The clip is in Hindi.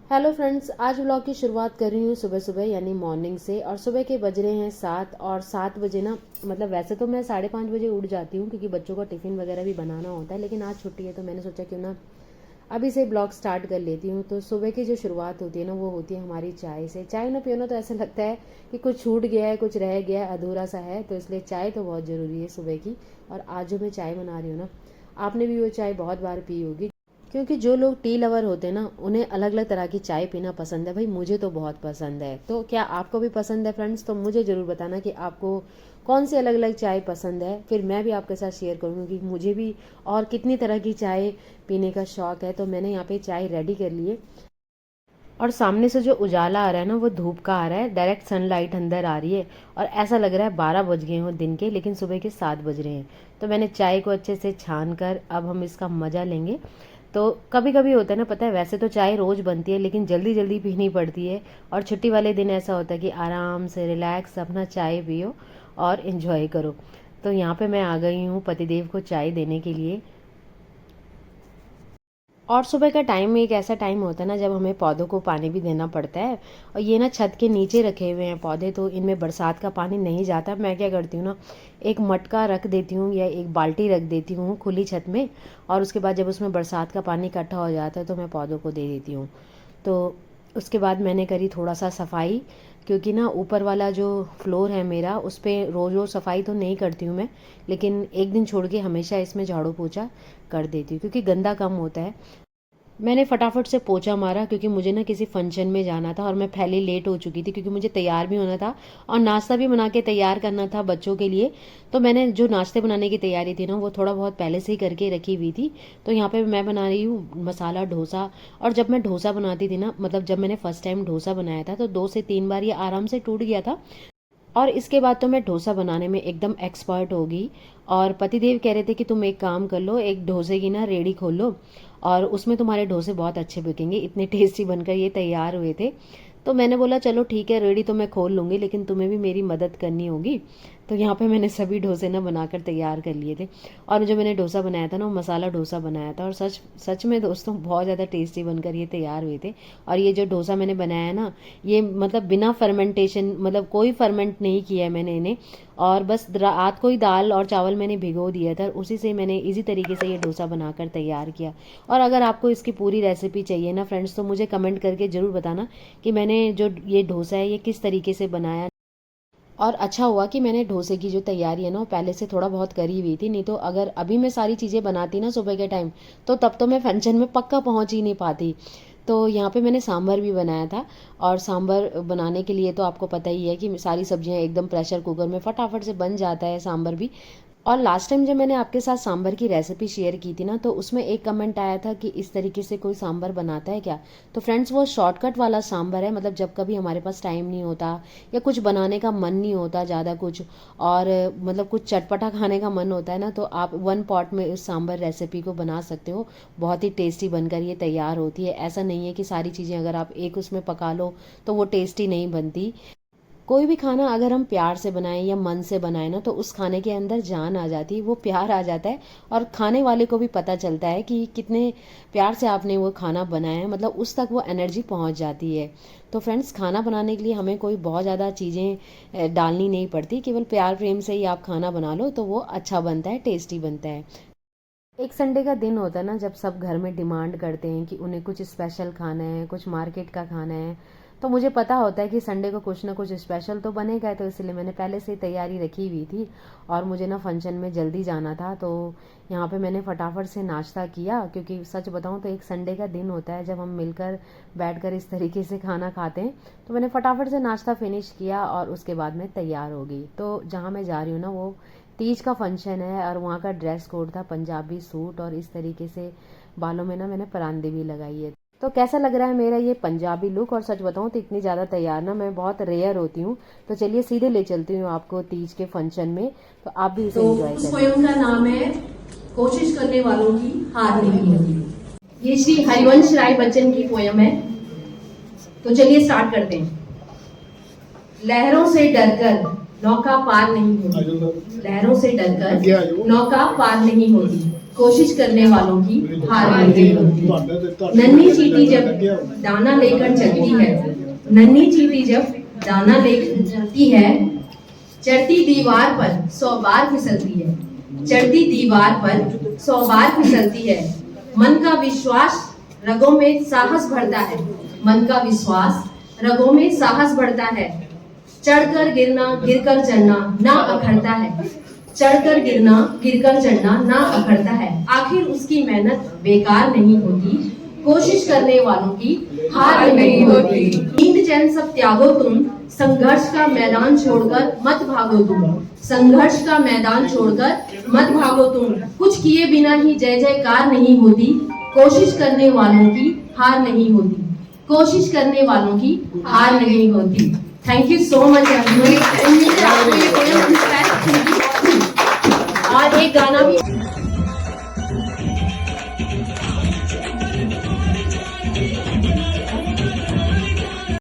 हेलो फ्रेंड्स, आज व्लॉग की शुरुआत कर रही हूँ सुबह सुबह यानी मॉर्निंग से। और सुबह के बज रहे हैं 7 और 7 बजे ना, मतलब वैसे तो मैं 5:30 बजे उठ जाती हूँ क्योंकि बच्चों का टिफ़िन वगैरह भी बनाना होता है, लेकिन आज छुट्टी है तो मैंने सोचा क्यों ना अभी से ब्लॉग स्टार्ट कर लेती हूँ। तो सुबह की जो शुरुआत होती है ना, वो होती है हमारी चाय से। चाय ना पियो ना तो ऐसा लगता है कि कुछ छूट गया है, कुछ रह गया है, अधूरा सा है। तो इसलिए चाय तो बहुत ज़रूरी है सुबह की। और आज जो मैं चाय बना रही हूँ ना, आपने भी वो चाय बहुत बार पी होगी, क्योंकि जो लोग टी लवर होते हैं ना, उन्हें अलग अलग तरह की चाय पीना पसंद है। भाई मुझे तो बहुत पसंद है। तो क्या आपको भी पसंद है फ्रेंड्स? तो मुझे ज़रूर बताना कि आपको कौन सी अलग अलग चाय पसंद है, फिर मैं भी आपके साथ शेयर करूँगी कि मुझे भी और कितनी तरह की चाय पीने का शौक़ है। तो मैंने यहाँ पे चाय रेडी कर ली है और सामने से जो उजाला आ रहा है ना, वो धूप का आ रहा है, डायरेक्ट सनलाइट अंदर आ रही है। और ऐसा लग रहा है 12 बज गए हों दिन के, लेकिन सुबह के 7 बज रहे हैं। तो मैंने चाय को अच्छे से छान कर अब हम इसका मज़ा लेंगे। तो कभी कभी होता है ना, पता है वैसे तो चाय रोज़ बनती है, लेकिन जल्दी जल्दी पीनी पड़ती है। और छुट्टी वाले दिन ऐसा होता है कि आराम से रिलैक्स अपना चाय पियो और इन्जॉय करो। तो यहाँ पे मैं आ गई हूँ पतिदेव को चाय देने के लिए। और सुबह का टाइम एक ऐसा टाइम होता है ना, जब हमें पौधों को पानी भी देना पड़ता है। और ये ना छत के नीचे रखे हुए हैं पौधे, तो इनमें बरसात का पानी नहीं जाता। मैं क्या करती हूँ ना, एक मटका रख देती हूँ या एक बाल्टी रख देती हूँ खुली छत में। और उसके बाद जब उसमें बरसात का पानी इकट्ठा हो जाता है तो मैं पौधों को दे देती हूँ। तो उसके बाद मैंने करी थोड़ा सा सफाई, क्योंकि ना ऊपर वाला जो फ्लोर है मेरा, उस पर रोज़ रोज़ सफाई तो नहीं करती हूँ मैं, लेकिन एक दिन छोड़ के हमेशा इसमें झाड़ू पोछा कर देती हूँ क्योंकि गंदा कम होता है। मैंने फटाफट से पोछा मारा क्योंकि मुझे ना किसी फंक्शन में जाना था और मैं पहले लेट हो चुकी थी, क्योंकि मुझे तैयार भी होना था और नाश्ता भी बना के तैयार करना था बच्चों के लिए। तो मैंने जो नाश्ते बनाने की तैयारी थी ना, वो थोड़ा बहुत पहले से ही करके रखी हुई थी। तो यहाँ पे मैं बना रही हूँ मसाला डोसा। और जब मैं डोसा बनाती थी ना, मतलब जब मैंने फर्स्ट टाइम डोसा बनाया था, तो 2 से 3 बार ये आराम से टूट गया था। और इसके बाद तो मैं डोसा बनाने में एकदम एक्सपर्ट हो गई। और पतिदेव कह रहे थे कि तुम एक काम कर लो, एक डोसे की ना रेडी खोल लो और उसमें तुम्हारे डोसे बहुत अच्छे बिकेंगे। इतने टेस्टी बनकर ये तैयार हुए थे। तो मैंने बोला चलो ठीक है, रेडी तो मैं खोल लूँगी, लेकिन तुम्हें भी मेरी मदद करनी होगी। तो यहाँ पे मैंने सभी डोसे ना बनाकर तैयार कर लिए थे। और जो मैंने डोसा बनाया था ना, वो मसाला डोसा बनाया था। और सच सच में दोस्तों, बहुत ज़्यादा टेस्टी बनकर ये तैयार हुए थे। और ये जो डोसा मैंने बनाया है ना, ये मतलब बिना फर्मेंटेशन, मतलब कोई फर्मेंट नहीं किया है मैंने इन्हें। और बस रात को ही दाल और चावल मैंने भिगो दिया था, उसी से मैंने इजी तरीके से ये डोसा बनाकर तैयार किया। और अगर आपको इसकी पूरी रेसिपी चाहिए ना फ्रेंड्स, तो मुझे कमेंट करके ज़रूर बताना कि मैंने जो ये डोसा है ये किस तरीके से बनाया। और अच्छा हुआ कि मैंने डोसे की जो तैयारी है ना, वो पहले से थोड़ा बहुत करी हुई थी, नहीं तो अगर अभी मैं सारी चीज़ें बनाती ना सुबह के टाइम, तो तब तो मैं फंक्शन में पक्का पहुंच ही नहीं पाती। तो यहाँ पे मैंने सांभर भी बनाया था। और सांभर बनाने के लिए तो आपको पता ही है कि सारी सब्जियां एकदम प्रेशर कुकर में फटाफट से बन जाता है सांभर भी। और लास्ट टाइम जब मैंने आपके साथ सांभर की रेसिपी शेयर की थी ना, तो उसमें एक कमेंट आया था कि इस तरीके से कोई सांभर बनाता है क्या। तो फ्रेंड्स, वो शॉर्टकट वाला सांभर है। मतलब जब कभी हमारे पास टाइम नहीं होता या कुछ बनाने का मन नहीं होता ज़्यादा कुछ, और मतलब कुछ चटपटा खाने का मन होता है ना, तो आप 1 पॉट में इस सांभर रेसिपी को बना सकते हो। बहुत ही टेस्टी बनकर ये तैयार होती है। ऐसा नहीं है कि सारी चीज़ें अगर आप एक उसमें पका लो तो वो टेस्टी नहीं बनती। कोई भी खाना अगर हम प्यार से बनाएं या मन से बनाएं ना, तो उस खाने के अंदर जान आ जाती है, वो प्यार आ जाता है। और खाने वाले को भी पता चलता है कि कितने प्यार से आपने वो खाना बनाया है, मतलब उस तक वो एनर्जी पहुंच जाती है। तो फ्रेंड्स, खाना बनाने के लिए हमें कोई बहुत ज़्यादा चीज़ें डालनी नहीं पड़ती, केवल प्यार प्रेम से ही आप खाना बना लो तो वो अच्छा बनता है, टेस्टी बनता है। एक संडे का दिन होता है ना, जब सब घर में डिमांड करते हैं कि उन्हें कुछ स्पेशल खाना है, कुछ मार्केट का खाना है। तो मुझे पता होता है कि संडे को कुछ ना कुछ स्पेशल तो बनेगा, तो इसलिए मैंने पहले से ही तैयारी रखी हुई थी। और मुझे ना फंक्शन में जल्दी जाना था, तो यहाँ पे मैंने फटाफट से नाश्ता किया, क्योंकि सच बताऊँ तो एक संडे का दिन होता है जब हम मिलकर बैठकर इस तरीके से खाना खाते हैं। तो मैंने फटाफट से नाश्ता फिनिश किया और उसके बाद मैं तैयार हो गई। तो जहाँ मैं जा रही हूँ ना, वो तीज का फंक्शन है और वहाँ का ड्रेस कोड था पंजाबी सूट, और इस तरीके से बालों में ना मैंने परांदी भी लगाई है। तो कैसा लग रहा है मेरा ये पंजाबी लुक? और सच बताऊँ तो इतनी ज़्यादा तैयार ना मैं बहुत रेयर होती हूँ। तो चलिए सीधे ले चलती हूँ आपको तीज के फंक्शन में, तो आप भी इसे तो एंजॉय उस करें। पोयम का नाम है कोशिश करने वालों की हार नहीं होती। ये श्री हरिवंश राय बच्चन की पोयम है। तो चलिए स्टार्ट करते हैं। लहरों से डरकर नौका पार नहीं होती, लहरों से डरकर नौका पार नहीं होती, कोशिश करने वालों की हार नहीं होती। नन्ही चींटी जब दाना लेकर चलती है, नन्ही चींटी जब दाना लेकर चलती है, चढ़ती दीवार पर 100 बार फिसलती है, चढ़ती दीवार पर 100 बार फिसलती है। मन का विश्वास रगों में साहस भरता है, मन का विश्वास रगों में साहस बढ़ता है। चढ़कर गिरना गिरकर चढ़ना ना अखरता है, चढ़कर गिरना गिरकर चढ़ना ना अखरता है। आखिर उसकी मेहनत बेकार नहीं होती, कोशिश करने वालों की हार नहीं होती। नींद चैन सब त्यागो तुम, संघर्ष का मैदान छोड़कर मत भागो तुम, संघर्ष का मैदान छोड़कर मत भागो तुम। कुछ किए बिना ही जय जयकार नहीं होती, कोशिश करने वालों की हार नहीं होती, कोशिश करने वालों की हार नहीं होती। Thank you so much everyone. उम्मीद है आपको ये पोएम इंस्पायर करेगी और एक गाना भी